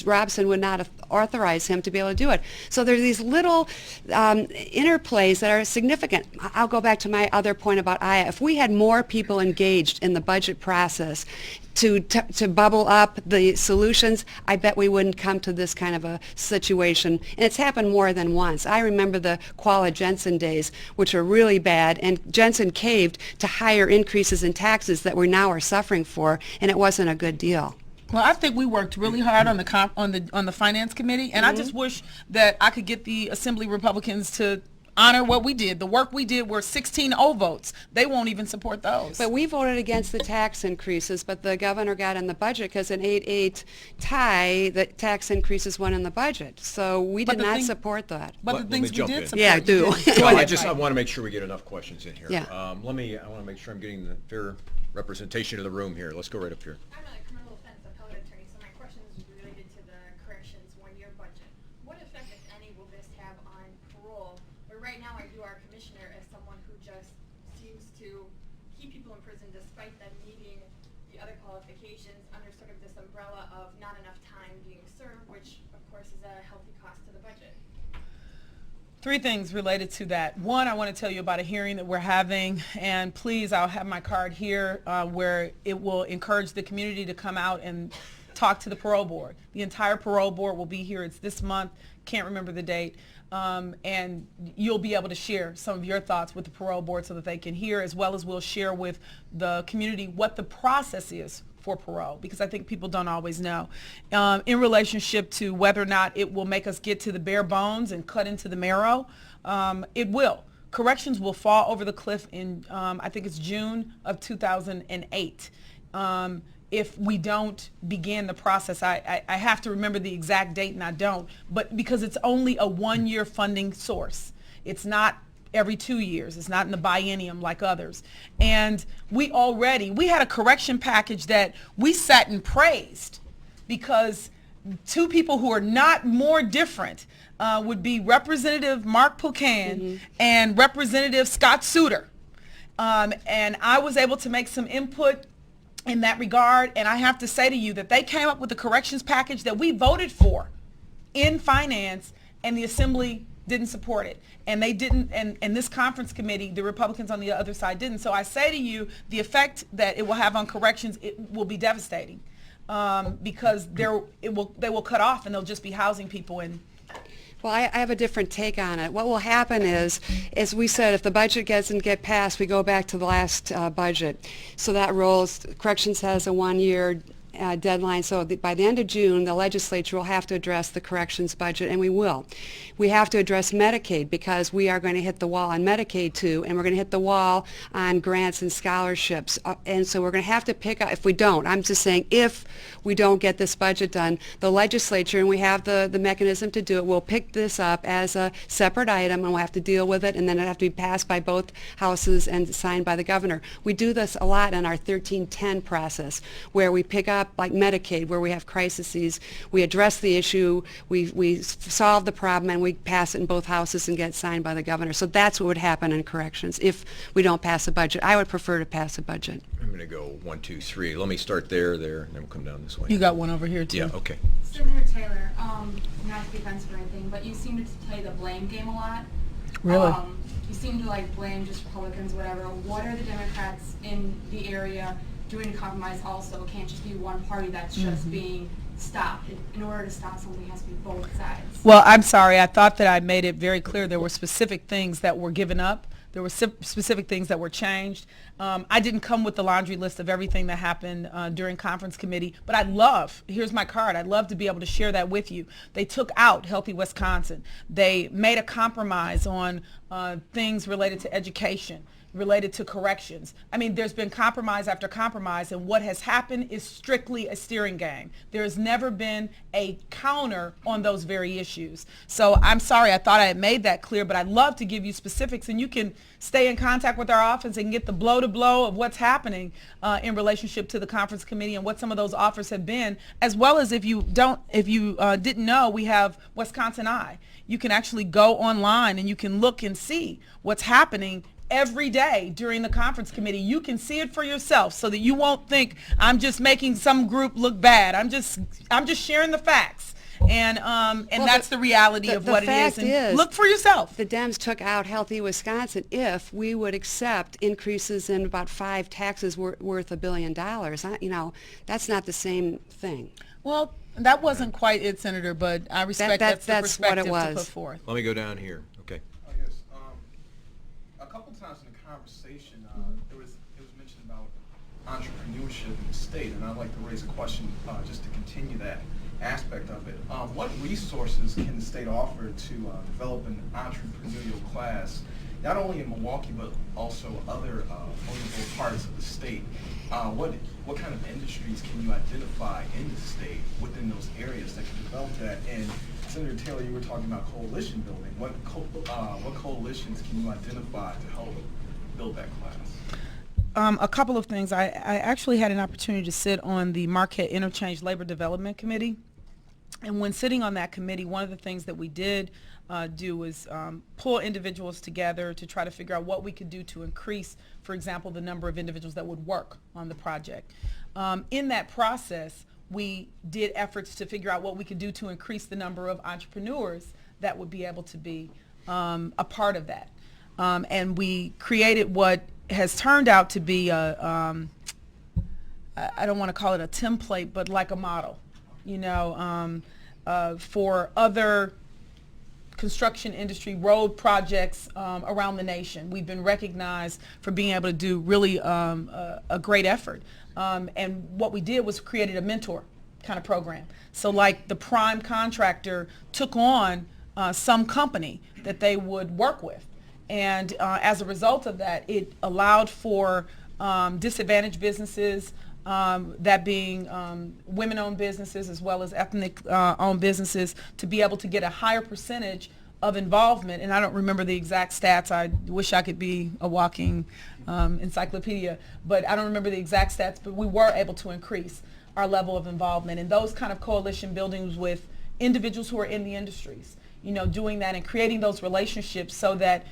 Robson would not authorize him to be able to do it. So there's these little interplays that are significant. I'll go back to my other point about Aya. If we had more people engaged in the budget process to bubble up the solutions, I bet we wouldn't come to this kind of a situation. And it's happened more than once. I remember the Quala Jensen days, which are really bad, and Jensen caved to higher increases in taxes that we now are suffering for, and it wasn't a good deal. Well, I think we worked really hard on the finance committee, and I just wish that I could get the Assembly Republicans to honor what we did. The work we did were 16 O votes. They won't even support those. But we voted against the tax increases, but the governor got in the budget because an 8-8 tie, the tax increases went in the budget. So we did not support that. But Let the things me we jump did in. support. Yeah, you do. did. Go Well, ahead, I Mike. want to make sure we get enough questions in here. Yeah. I want to make sure I'm getting the fair representation of the room here. Let's go right up here. I'm a criminal defense appellate attorney, so my question is related to the corrections one-year budget. What effect, if any, will this have on parole? Where right now I view our commissioner as someone who just seems to keep people in prison despite them meeting the other qualifications under sort of this umbrella of not enough time being served, which of course is a healthy cost to the budget. 3 things related to that. One, I want to tell you about a hearing that we're having, and please, I'll have my card here where it will encourage the community to come out and talk to the parole board. The entire parole board will be here. It's this month. Can't remember the date. And you'll be able to share some of your thoughts with the parole board so that they can hear, as well as we'll share with the community what the process is for parole, because I think people don't always know. In relationship to whether or not it will make us get to the bare bones and cut into the marrow, it will. Corrections will fall over the cliff in, I think it's June of 2008. If we don't begin the process, I have to remember the exact date and I don't, but because it's only a 1-year funding source. It's not every 2 years. It's not in the biennium like others. And we had a correction package that we sat and praised because 2 people who are not more different would be Representative Mark Pocan and Representative Scott Souter. And I was able to make some input in that regard, and I have to say to you that they came up with a corrections package that we voted for in finance, and the Assembly didn't support it. And they didn't, and this conference committee, the Republicans on the other side didn't. So I say to you, the effect that it will have on corrections, it will be devastating because they will cut off and they'll just be housing people in. Well, I have a different take on it. What will happen is, as we said, if the budget doesn't get passed, we go back to the last budget. So that rolls. Corrections has a 1-year deadline. So by the end of June, the legislature will have to address the corrections budget, and we will. We have to address Medicaid because we are going to hit the wall on Medicaid too, and we're going to hit the wall on grants and scholarships. And so we're going to have to pick up, if we don't, I'm just saying if we don't get this budget done, the legislature, and we have the mechanism to do it, will pick this up as a separate item, and we'll have to deal with it, and then it'll have to be passed by both houses and signed by the governor. We do this a lot in our 1310 process, where we pick up like Medicaid, where we have crises, we address the issue, we solve the problem, and we pass it in both houses and get signed by the governor. So that's what would happen in corrections if we don't pass a budget. I would prefer to pass a budget. I'm going to go 1, 2, 3. Let me start there, and then we'll come down this way. You got one over here too. Yeah, okay. Senator Taylor, not to be offensive or anything, but you seem to play the blame game a lot. Really? You seem to like blame just Republicans, whatever. What are the Democrats in the area doing to compromise also? It can't just be one party that's just being stopped. In order to stop something, it has to be both sides. Well, I'm sorry. I thought that I made it very clear there were specific things that were given up. There were specific things that were changed. I didn't come with the laundry list of everything that happened during conference committee, but here's my card, I'd love to be able to share that with you. They took out Healthy Wisconsin. They made a compromise on things related to education. related to corrections. I mean, there's been compromise after compromise, and what has happened is strictly a steering game. There has never been a counter on those very issues. So I'm sorry, I thought I had made that clear, but I'd love to give you specifics, and you can stay in contact with our office and get the blow-to-blow of what's happening in relationship to the conference committee and what some of those offers have been, as well as if you didn't know, we have Wisconsin Eye. You can actually go online and you can look and see what's happening every day during the conference committee. You can see it for yourself so that you won't think I'm just making some group look bad. I'm just sharing the facts. And that's the reality of what it is. And look for yourself. The Dems took out Healthy Wisconsin if we would accept increases in about 5 taxes worth $1 billion. That's not the same thing. Well, that wasn't quite it, Senator, but I respect that's the perspective what it was. to put forth. Let me go down here. Okay. Yes. A couple times in the conversation, it was mentioned about entrepreneurship in the state, and I'd like to raise a question just to continue that aspect of it. What resources can the state offer to develop an entrepreneurial class, not only in Milwaukee but also other vulnerable parts of the state? What kind of industries can you identify in the state within those areas that can develop that? And Senator Taylor, you were talking about coalition building. What coalitions can you identify to help build that class? A couple of things. I actually had an opportunity to sit on the Marquette Interchange Labor Development Committee. And when sitting on that committee, one of the things that we did do was pull individuals together to try to figure out what we could do to increase, for example, the number of individuals that would work on the project. In that process, we did efforts to figure out what we could do to increase the number of entrepreneurs that would be able to be a part of that. And we created what has turned out to be I don't want to call it a template, but like a model, for other construction industry road projects around the nation. We've been recognized for being able to do really a great effort. And what we did was created a mentor kind of program. So like the prime contractor took on some company that they would work with. And as a result of that, it allowed for disadvantaged businesses, that being women-owned businesses as well as ethnic-owned businesses, to be able to get a higher percentage of involvement. And I don't remember the exact stats. I wish I could be a walking encyclopedia, but I don't remember the exact stats, but we were able to increase our level of involvement. And those kind of coalition buildings with individuals who are in the industries, doing that and creating those relationships so that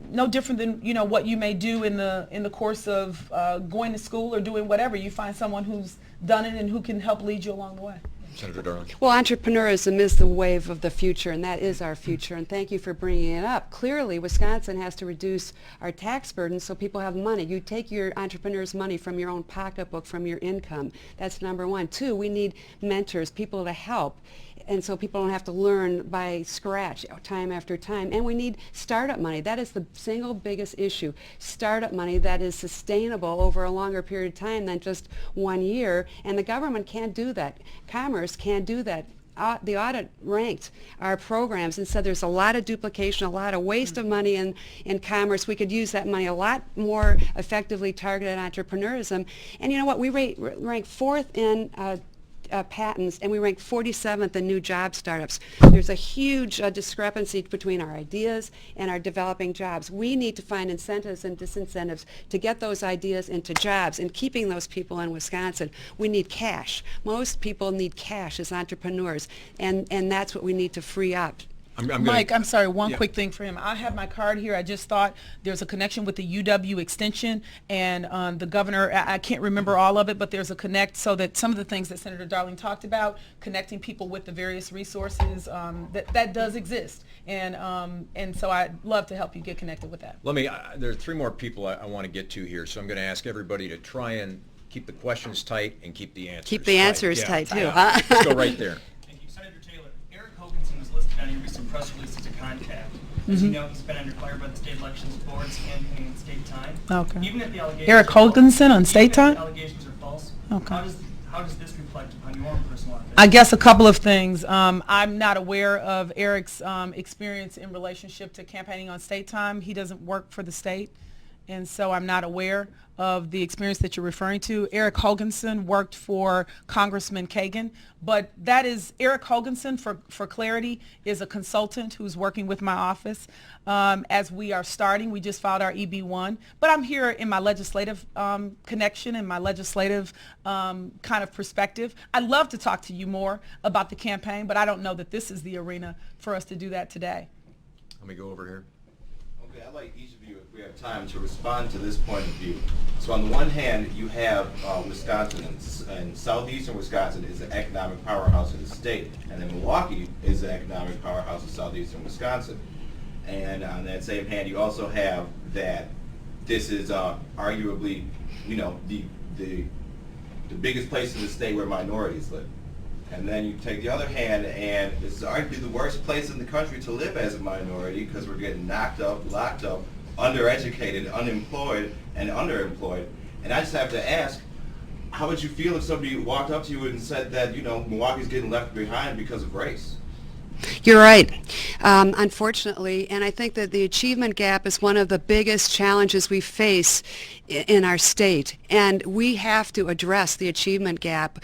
no different than what you may do in the course of going to school or doing whatever. You find someone who's done it and who can help lead you along the way. Senator Darling. Well, entrepreneurism is the wave of the future, and that is our future, and thank you for bringing it up. Clearly, Wisconsin has to reduce our tax burden so people have money. You take your entrepreneur's money from your own pocketbook, from your income. That's number one. 2, we need mentors, people to help, and so people don't have to learn by scratch time after time. And we need startup money. That is the single biggest issue. Startup money that is sustainable over a longer period of time than just 1 year. And the government can't do that. Commerce can't do that. The audit ranked our programs and said there's a lot of duplication, a lot of waste of money in commerce. We could use that money a lot more effectively targeted entrepreneurism. And you know what? We rank 4th in patents, and we rank 47th in new job startups. There's a huge discrepancy between our ideas and our developing jobs. We need to find incentives and disincentives to get those ideas into jobs and keeping those people in Wisconsin. We need cash. Most people need cash as entrepreneurs, and that's what we need to free up. Mike, I'm sorry, one quick thing for him. I have my card here. I just thought there's a connection with the UW extension and the governor. I can't remember all of it, but there's a connect so that some of the things that Senator Darling talked about, connecting people with the various resources, that does exist. And so I'd love to help you get connected with that. There are 3 more people I want to get to here, so I'm going to ask everybody to try and keep the questions tight and keep the answers tight. Keep the answers tight, too. Yeah. Let's go right there. On your recent press release as a contact. As you know, he's been under fire by the state elections boards campaigning on state time. Okay. Even if the allegations Eric Holgenson on state time? Allegations are false. Okay. How does this reflect upon your own personal life? I guess a couple of things. I'm not aware of Eric's experience in relationship to campaigning on state time. He doesn't work for the state. and so I'm not aware of the experience that you're referring to. Eric Hoganson worked for Congressman Kagan, but that is Eric Hoganson, for clarity, is a consultant who's working with my office. As we are starting, we just filed our EB1, but I'm here in my legislative connection and my legislative kind of perspective. I'd love to talk to you more about the campaign, but I don't know that this is the arena for us to do that today. Let me go over here. Okay, I'd like each of you, if we have time, to respond to this point of view. So on the one hand, you have Wisconsin, and southeastern Wisconsin is an economic powerhouse of the state, and then Milwaukee is an economic powerhouse of southeastern Wisconsin. And on that same hand, you also have that this is arguably, you know, the biggest place in the state where minorities live. And then you take the other hand, and it's arguably the worst place in the country to live as a minority because we're getting knocked up, locked up, undereducated, unemployed, and underemployed. And I just have to ask, how would you feel if somebody walked up to you and said that, you know, Milwaukee's getting left behind because of race? You're right, unfortunately, and I think that the achievement gap is one of the biggest challenges we face in our state, and we have to address the achievement gap.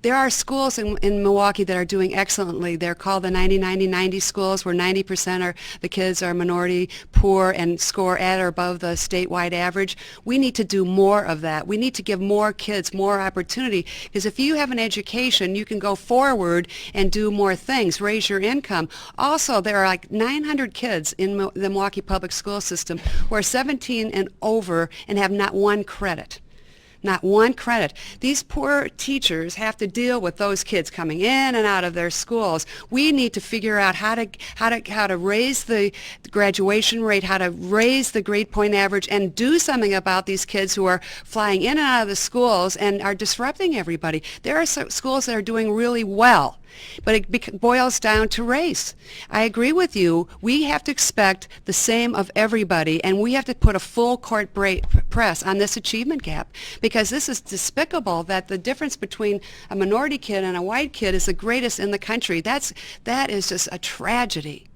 There are schools in Milwaukee that are doing excellently. They're called the 90-90-90 schools, where 90% of the kids are minority, poor, and score at or above the statewide average. We need to do more of that. We need to give more kids more opportunity, because if you have an education, you can go forward and do more things, raise your income. Also, there are like 900 kids in the Milwaukee public school system who are 17 and over and have not one credit. Not one credit. These poor teachers have to deal with those kids coming in and out of their schools. We need to figure out how to raise the graduation rate, how to raise the grade point average, and do something about these kids who are flying in and out of the schools and are disrupting everybody. There are schools that are doing really well, but it boils down to race. I agree with you. We have to expect the same of everybody, and we have to put a full court press on this achievement gap, because this is despicable that the difference between a minority kid and a white kid is the greatest in the country. That is just a tragedy.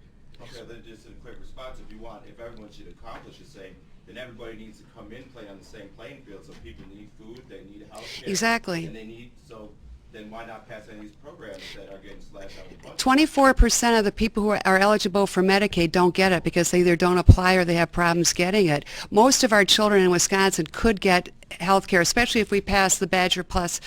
Okay, then just a quick response if you want. If everyone should accomplish the same, then everybody needs to come in, play on the same playing field. So people need food, they need health care. Exactly. And they need, so then why not pass any of these programs that are getting slashed out of the budget? 24% of the people who are eligible for Medicaid don't get it because they either don't apply or they have problems getting it. Most of our children in Wisconsin could get health care, especially if we pass the Badger Plus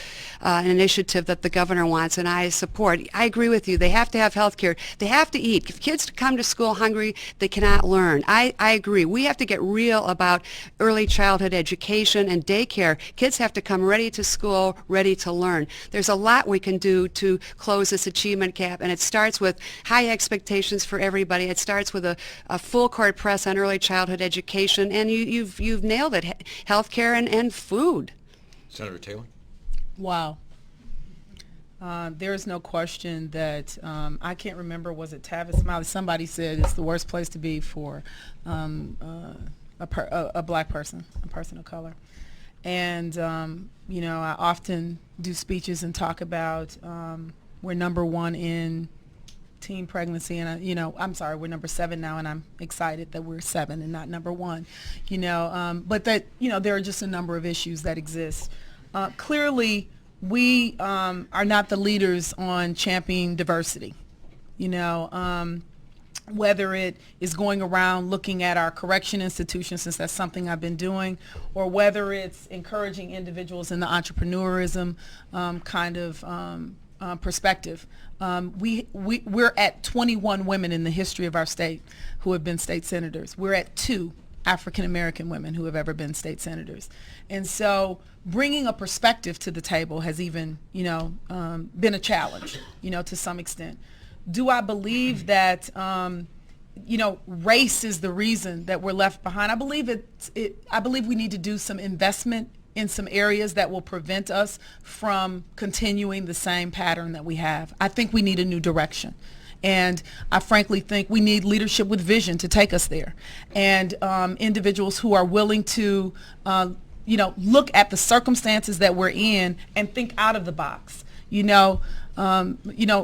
initiative that the governor wants, and I support. I agree with you. They have to have health care. They have to eat. If kids come to school hungry, they cannot learn. I agree. We have to get real about early childhood education and daycare. Kids have to come ready to school, ready to learn. There's a lot we can do to close this achievement gap, and it starts with high expectations for everybody. It starts with a full court press on early childhood education, and you've nailed it. Health care and food. Senator Taylor? Wow. There is no question that I can't remember, was it Tavis Smiley? Somebody said it's the worst place to be for a black person, a person of color. And, you know, I often do speeches and talk about we're number one in teen pregnancy, and you know, I'm sorry, we're number 7 now, and I'm excited that we're 7 and not number 1, you know, but that, you know, there are just a number of issues that exist. Clearly, we are not the leaders on championing diversity, you know, whether it is going around looking at our correction institutions, since that's something I've been doing, or whether it's encouraging individuals in the entrepreneurism kind of perspective. We're at 21 women in the history of our state who have been state senators. We're at 2 African American women who have ever been state senators. And so bringing a perspective to the table has even, you know, been a challenge, you know, to some extent. Do I believe that, you know, race is the reason that we're left behind? I believe I believe we need to do some investment in some areas that will prevent us from continuing the same pattern that we have. I think we need a new direction. And I frankly think we need leadership with vision to take us there. And individuals who are willing to, you know, look at the circumstances that we're in and think out of the box. You know,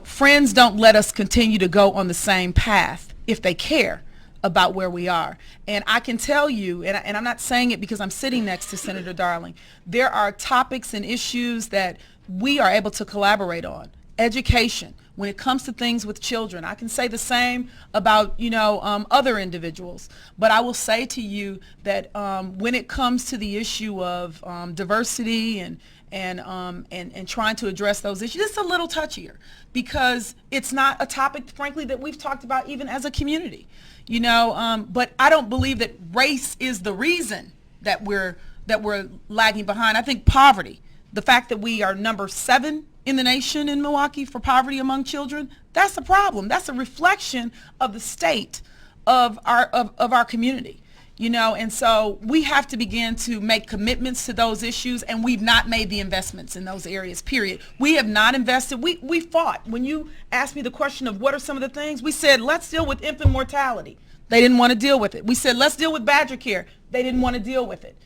friends don't let us continue to go on the same path if they care about where we are. And I can tell you, and I'm not saying it because I'm sitting next to Senator Darling, there are topics and issues that we are able to collaborate on. Education, when it comes to things with children. I can say the same about, other individuals. But I will say to you that when it comes to the issue of diversity and trying to address those issues, it's a little touchier because it's not a topic, frankly, that we've talked about even as a community. But I don't believe that race is the reason that we're lagging behind. I think poverty, the fact that we are number 7 in the nation in Milwaukee for poverty among children, that's a problem. That's a reflection of the state of our community. And so we have to begin to make commitments to those issues, and we've not made the investments in those areas, period. We have not invested. We fought. When you asked me the question of what are some of the things, we said, let's deal with infant mortality. They didn't want to deal with it. We said, let's deal with badger care. They didn't want to deal with it.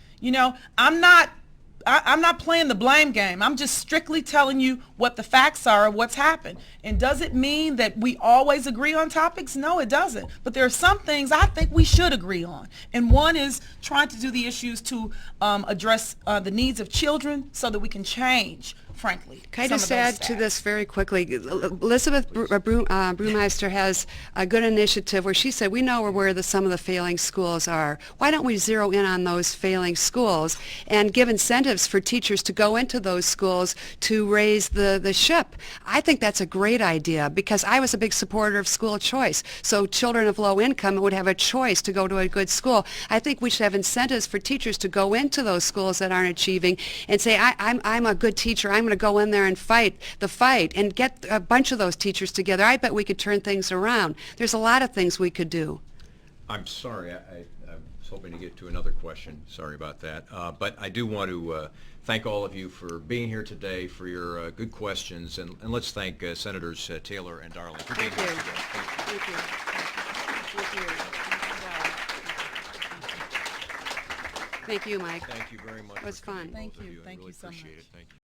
I'm not playing the blame game. I'm just strictly telling you what the facts are of what's happened. And does it mean that we always agree on topics? No, it doesn't. But there are some things I think we should agree on. And one is trying to do the issues to address the needs of children so that we can change, frankly. Can I just add to this very quickly? Elizabeth Brewmeister has a good initiative where she said, we know where some of the failing schools are. Why don't we zero in on those failing schools and give incentives for teachers to go into those schools to raise the ship? I think that's a great idea because I was a big supporter of school choice. So children of low income would have a choice to go to a good school. I think we should have incentives for teachers to go into those schools that aren't achieving and say, I'm a good teacher. I'm going to go in there and fight the fight and get a bunch of those teachers together. I bet we could turn things around. There's a lot of things we could do. I'm sorry, I was hoping to get to another question. Sorry about that. But I do want to thank all of you for being here today, for your good questions, and let's thank Senators Taylor and Darling for being here today. Thank you. Thank you. Thank you, Mike. Thank you very much. It was fun. Thank Both of you. I Thank really you so appreciate much. it. Thank you.